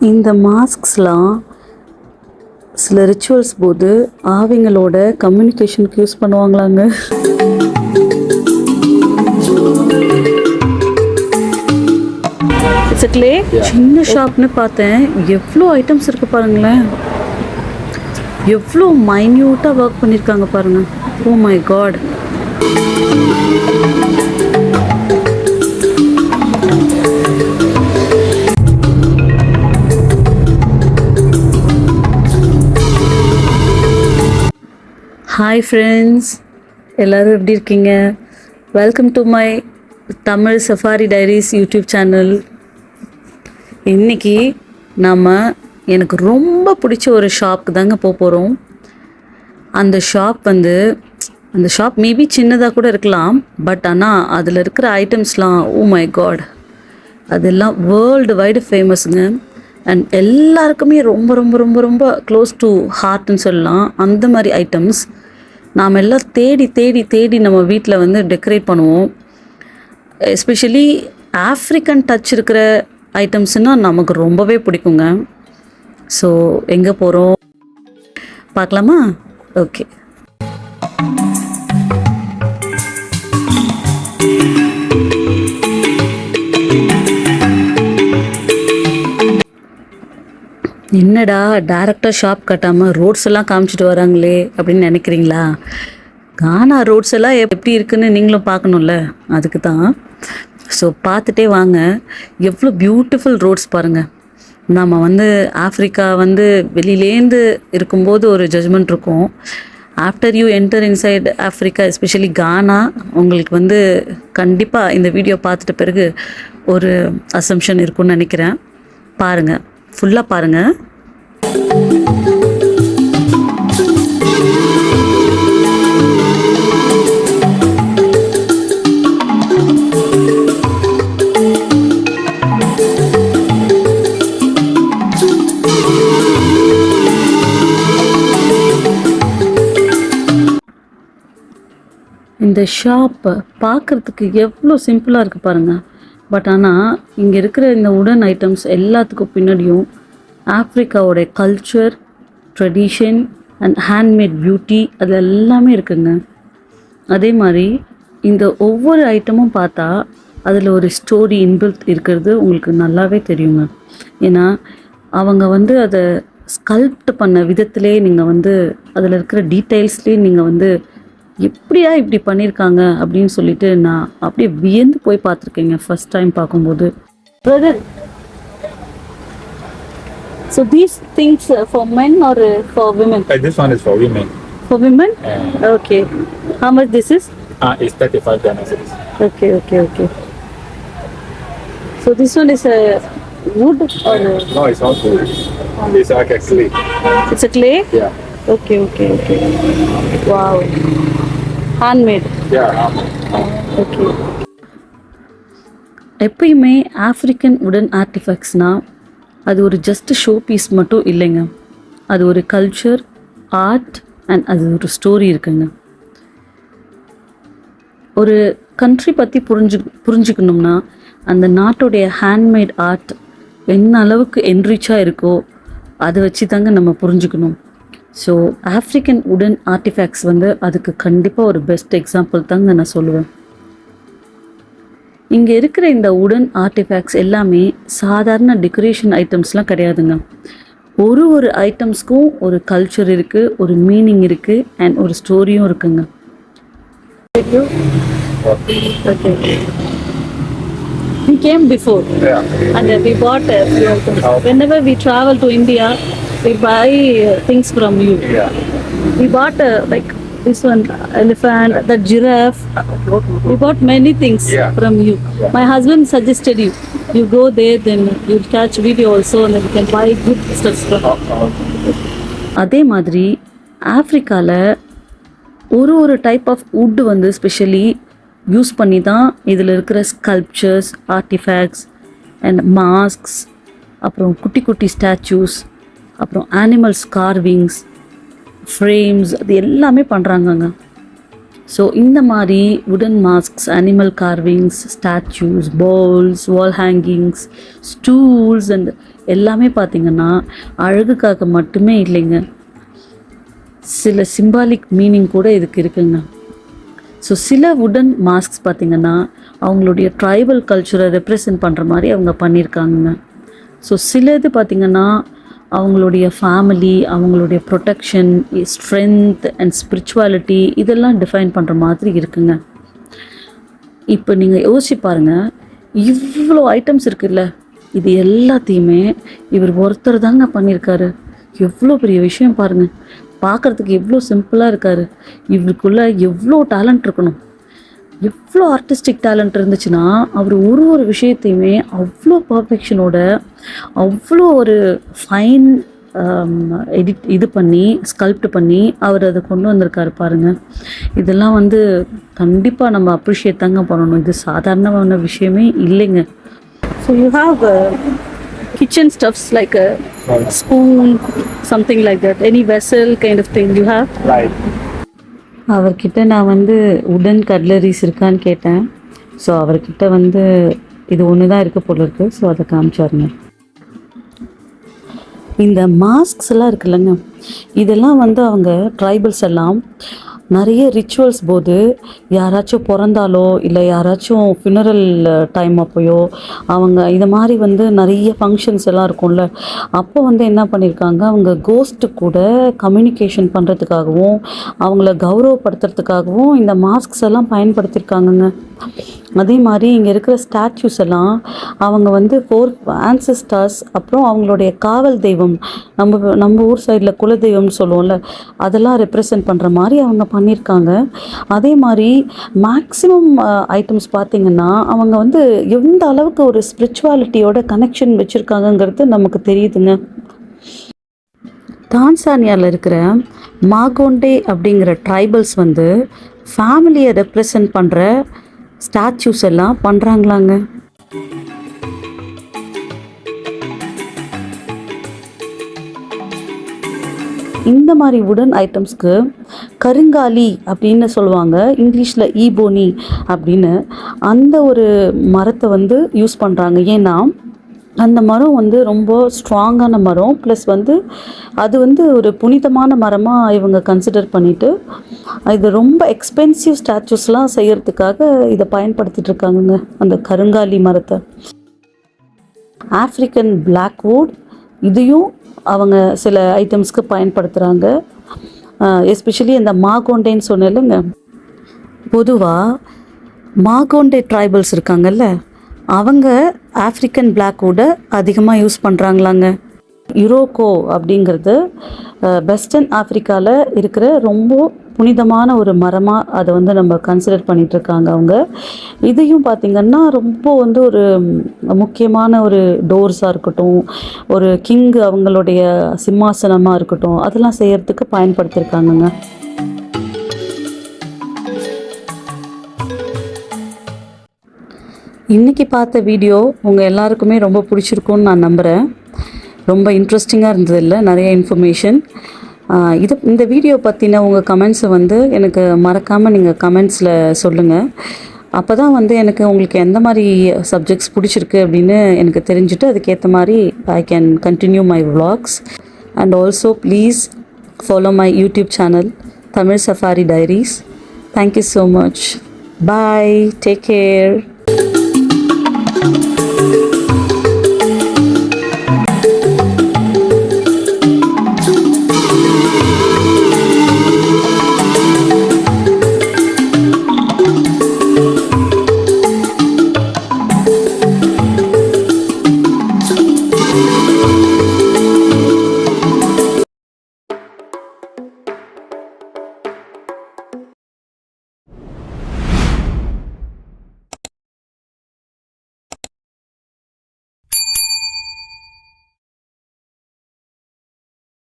இந்த மாஸ்க்ஸ்லாம் சில ரிச்சுவல்ஸ் போது ஆவிங்களோட கம்யூனிகேஷனுக்கு யூஸ் பண்ணுவாங்களாங்க. இட்ஸ்லே சின்ன ஷாப்னு பார்த்தேன், எவ்வளோ ஐட்டம்ஸ் இருக்கு பாருங்களேன், எவ்வளோ மைன்யூட்டாக ஒர்க் பண்ணியிருக்காங்க பாருங்கள். Oh my god. Hi friends, எல்லோரும் எப்படி இருக்கீங்க? Welcome to my Tamil safari diaries YouTube channel. இன்றைக்கி எனக்கு ரொம்ப பிடிச்ச ஒரு ஷாப்புக்கு தாங்க போகிறோம். அந்த ஷாப் மேபி சின்னதாக கூட இருக்கலாம், பட் ஆனால் அதில் இருக்கிற ஐட்டம்ஸ்லாம் ஓ மை காட், அதெல்லாம் வேர்ல்டு வைடு ஃபேமஸுங்க. அண்ட் எல்லாருக்குமே ரொம்ப ரொம்ப ரொம்ப ரொம்ப க்ளோஸ் டு ஹார்ட்னு சொல்லலாம். அந்த மாதிரி ஐட்டம்ஸ் நாம் எல்லாம் தேடி தேடி தேடி நம்ம வீட்டில் டெக்கரேட் பண்ணுவோம். எஸ்பெஷலி ஆஃப்ரிக்கன் டச் இருக்கிற ஐட்டம்ஸ்னால் நமக்கு ரொம்பவே பிடிக்குங்க. ஸோ எங்கே போகிறோம் பார்க்கலாமா? ஓகே. என்னடா டேரெக்டாக ஷாப் கட்டாமல் ரோட்ஸ் எல்லாம் காமிச்சிட்டு வராங்களே அப்படின்னு நினைக்கிறீங்களா? கானா ரோட்ஸ் எல்லாம் எப்படி இருக்குன்னு நீங்களும் பார்க்கணும்ல, அதுக்கு தான். ஸோ பார்த்துட்டே வாங்க. எவ்வளோ பியூட்டிஃபுல் ரோட்ஸ் பாருங்கள். நம்ம ஆஃப்ரிக்கா வெளியிலேருந்து இருக்கும்போது ஒரு ஜட்ஜ்மெண்ட் இருக்கும். After you enter inside Africa, especially Ghana, உங்களுக்கு கண்டிப்பாக இந்த வீடியோ பார்த்துட்ட பிறகு ஒரு அசம்ஷன் இருக்குன்னு நினைக்கிறேன். பாருங்கள், ஃபுல்லாக பாருங்கள். இந்த ஷாப் பார்க்குறதுக்கு எவ்வளோ சிம்பிளாக இருக்குது பாருங்கள். பட் ஆனால் இங்கே இருக்கிற இந்த உடன் ஐட்டம்ஸ் எல்லாத்துக்கும் பின்னாடியும் ஆஃப்ரிக்காவோடைய culture, tradition and handmade beauty அது எல்லாமே இருக்குங்க. அதே மாதிரி இந்த ஒவ்வொரு ஐட்டமும் பார்த்தா அதில் ஒரு ஸ்டோரி இன்பில்ட் இருக்கிறது உங்களுக்கு நல்லாவே தெரியுங்க. ஏன்னா அவங்க அதை ஸ்கல்ப்ட் பண்ண விதத்திலே நீங்கள் அதில் இருக்கிற டீட்டெயில்ஸ்லேயே நீங்கள் எப்படியா இப்படி பண்ணியிருக்காங்க அப்படின்னு சொல்லிட்டு நான் அப்படியே வியந்து போய் பார்த்துருக்கேங்க ஃபர்ஸ்ட் டைம் பார்க்கும்போது. Brother, so these things for men or for women? This one is for women. For women? Okay. How much this is? It's 35 Ghana cedis. Okay. So this one is a wood or? No, it's not wood. It's like a clay. It's a clay? Yeah. Okay. Wow. Handmade. Yeah, handmade. Okay. எப்பயுமே African உடன் ஆர்டிஃபேக்ட்ஸ்னால் அது ஒரு just show piece மட்டும் இல்லைங்க. அது ஒரு culture, art and அது ஒரு ஸ்டோரி இருக்குங்க. ஒரு கண்ட்ரி பற்றி புரிஞ்சுக்கணும்னா அந்த நாட்டுடைய ஹேண்ட்மேட் ஆர்ட் என்ன அளவுக்கு என்ரிச்சாக இருக்கோ அதை வச்சு தாங்க நம்ம புரிஞ்சுக்கணும். ஸோ ஆஃப்ரிக்கன் உடன் ஆர்டிஃபேக்ட்ஸ் அதுக்கு கண்டிப்பாக ஒரு பெஸ்ட் எக்ஸாம்பிள் தாங்க நான் சொல்லுவேன். இங்கே இருக்கிற இந்த உடன் ஆர்டிஃபேக்ட்ஸ் எல்லாமே சாதாரண டெக்கரேஷன் ஐட்டம்ஸ்லாம் கிடையாதுங்க. ஒரு ஐட்டம்ஸ்க்கும் ஒரு கல்ச்சர் இருக்குது, ஒரு மீனிங் இருக்குது அண்ட் ஒரு ஸ்டோரியும் இருக்குங்க. We came before. Yeah. And we bought a few items. Whenever we travel to India, we buy things from you. Yeah. We bought like this one, elephant, the giraffe. We bought many things from you. My husband suggested you go there, then you'll catch video also and then you can buy good stuff from. அதே மாதிரி ஆஃப்ரிக்காவில் ஒரு type of wood specially use பண்ணி தான் இதில் இருக்கிற sculptures, artefacts and masks, அப்புறம் குட்டி குட்டி ஸ்டாச்சூஸ், அப்புறம் அனிமல்ஸ் கார்விங்ஸ், ஃப்ரேம்ஸ், அது எல்லாமே பண்ணுறாங்கங்க. ஸோ இந்த மாதிரி wooden masks, animal carvings, statues, bowls, wall hangings, stools and எல்லாமே பார்த்திங்கன்னா அழகுக்காக மட்டுமே இல்லைங்க, சில சிம்பாலிக் மீனிங் கூட இதுக்கு இருக்குங்க. ஸோ சில வுடன் மாஸ்க்ஸ் பார்த்திங்கன்னா அவங்களுடைய ட்ரைபல் கல்ச்சரை ரெப்ரசன்ட் பண்ணுற மாதிரி அவங்க பண்ணியிருக்காங்க. ஸோ சிலது பார்த்திங்கன்னா அவங்களுடைய ஃபேமிலி, அவங்களுடைய ப்ரொடெக்ஷன், ஸ்ட்ரென்த் அண்ட் ஸ்பிரிச்சுவாலிட்டி இதெல்லாம் டிஃபைன் பண்ணுற மாதிரி இருக்குங்க. இப்போ நீங்கள் யோசிச்சு பாருங்கள், இவ்வளோ ஐட்டம்ஸ் இருக்குல்ல, இது எல்லாத்தையுமே இவர் ஒருத்தர் தாங்க பண்ணியிருக்காரு. எவ்வளோ பெரிய விஷயம் பாருங்கள். பார்க்குறதுக்கு எவ்வளோ சிம்பிளாக இருக்கார். இவருக்குள்ளே எவ்வளோ டேலண்ட் இருக்கணும், எவ்வளோ ஆர்டிஸ்டிக் டேலண்ட் இருந்துச்சுன்னா அவர் ஒரு விஷயத்தையுமே அவ்வளோ பர்ஃபெக்ஷனோட, அவ்வளோ ஒரு ஃபைன் இது பண்ணி ஸ்கல்ப்ட் பண்ணி அவர் அதை கொண்டு வந்திருக்காரு பாருங்கள். இதெல்லாம் கண்டிப்பாக நம்ம அப்ரிஷியேட் தாங்க பண்ணணும். இது சாதாரணமான விஷயமே இல்லைங்க. So you have kitchen stuffs like a spoon, something like that, any vessel kind of thing you have? Right. அவர்கிட்ட நான் உடன் கட்லரிஸ் இருக்கான்னு கேட்டேன். ஸோ அவர்கிட்ட இது ஒன்று தான் இருக்க போல இருக்குது. ஸோ அதை காமிச்சாருங்க. இந்த மாஸ்க்ஸ் எல்லாம் இருக்குல்லங்க, இதெல்லாம் அவங்க ட்ரைபல்ஸ் எல்லாம் நிறைய ரிச்சுவல்ஸ் போது யாராச்சும் பிறந்தாலோ இல்லை யாராச்சும் ஃபினரல் டைம் அப்போயோ அவங்க இதை மாதிரி நிறைய ஃபங்க்ஷன்ஸ் எல்லாம் இருக்கும்ல, அப்போ என்ன பண்ணியிருக்காங்க, அவங்க கோஸ்ட்டு கூட கம்யூனிகேஷன் பண்ணுறதுக்காகவும் அவங்கள கௌரவப்படுத்துறதுக்காகவும் இந்த மாஸ்க்ஸ் எல்லாம் பயன்படுத்தியிருக்காங்கங்க. அதே மாதிரி இங்கே இருக்கிற ஸ்டாச்சூஸ் எல்லாம் அவங்க 4 ஆன்சஸ்டர்ஸ், அப்புறம் அவங்களுடைய காவல் தெய்வம், நம்ம ஊர் சைடில் குலதெய்வம்னு சொல்லுவோம்ல, அதெல்லாம் ரெப்ரசன்ட் பண்ணுற மாதிரி அவங்க பண்ணியிருக்காங்க. அதே மாதிரி மேக்ஸிமம் ஐட்டம்ஸ் பார்த்திங்கன்னா அவங்க எந்த அளவுக்கு ஒரு ஸ்பிரிச்சுவாலிட்டியோட கனெக்ஷன் வச்சுருக்காங்கங்கிறது நமக்கு தெரியுதுங்க. டான்சானியாவில் இருக்கிற மாகோண்டே அப்படிங்கிற ட்ரைபல்ஸ் ஃபேமிலியை ரெப்ரசன்ட் பண்ணுற ஸ்டாச்சூஸ் எல்லாம் பண்ணுறாங்களாங்க. இந்த மாதிரி வுடன் ஐட்டம்ஸ்க்கு கருங்காலி அப்படின்னு சொல்லுவாங்க, இங்கிலீஷில் ஈபோனி அப்படின்னு. அந்த ஒரு மரத்தை யூஸ் பண்ணுறாங்க. ஏன்னா அந்த மரம் ரொம்ப ஸ்ட்ராங்கான மரம், ப்ளஸ் அது ஒரு புனிதமான மரமாக இவங்க கன்சிடர் பண்ணிவிட்டு இது ரொம்ப எக்ஸ்பென்சிவ் ஸ்டாச்சூஸ்லாம் செய்கிறதுக்காக இதை பயன்படுத்திகிட்டு இருக்காங்கங்க, அந்த கருங்காலி மரத்தை. ஆஃப்ரிக்கன் பிளாக்வுட் இதையும் அவங்க சில ஐட்டம்ஸ்க்கு பயன்படுத்துகிறாங்க. எஸ்பெஷலி இந்த மாகோண்டேன்னு சொன்னேன்லங்க, பொதுவாக மாகோண்டே ட்ரைபல்ஸ் இருக்காங்கல்ல, அவங்க ஆஃப்ரிக்கன் பிளாக்வுட்டை அதிகமாக யூஸ் பண்ணுறாங்களாங்க. யுரோக்கோ அப்படிங்கிறது வெஸ்டர்ன் ஆஃப்ரிக்காவில் இருக்கிற ரொம்ப புனிதமான ஒரு மரமாக அதை நம்ம கன்சிடர் பண்ணிகிட்ருக்காங்க அவங்க. இதையும் பார்த்திங்கன்னா ரொம்ப ஒரு முக்கியமான ஒரு டோர்ஸாக இருக்கட்டும், ஒரு கிங்கு அவங்களுடைய சிம்மாசனமாக இருக்கட்டும், அதெல்லாம் செய்கிறதுக்கு பயன்படுத்தியிருக்காங்கங்க. இன்றைக்கி பார்த்த வீடியோ உங்கள் எல்லாருக்குமே ரொம்ப பிடிச்சிருக்குன்னு நான் நம்புகிறேன். ரொம்ப இன்ட்ரெஸ்டிங்காக இருந்தது இல்லை, நிறைய இன்ஃபர்மேஷன். இந்த வீடியோ பற்றின உங்கள் கமெண்ட்ஸை எனக்கு மறக்காமல் நீங்கள் கமெண்ட்ஸில் சொல்லுங்கள். அப்போ தான் எனக்கு உங்களுக்கு எந்த மாதிரி சப்ஜெக்ட்ஸ் பிடிச்சிருக்கு அப்படின்னு எனக்கு தெரிஞ்சுட்டு அதுக்கேற்ற மாதிரி I can continue my vlogs. And also please follow my YouTube channel Tamil safari diaries. Thank you so much. Bye, take care.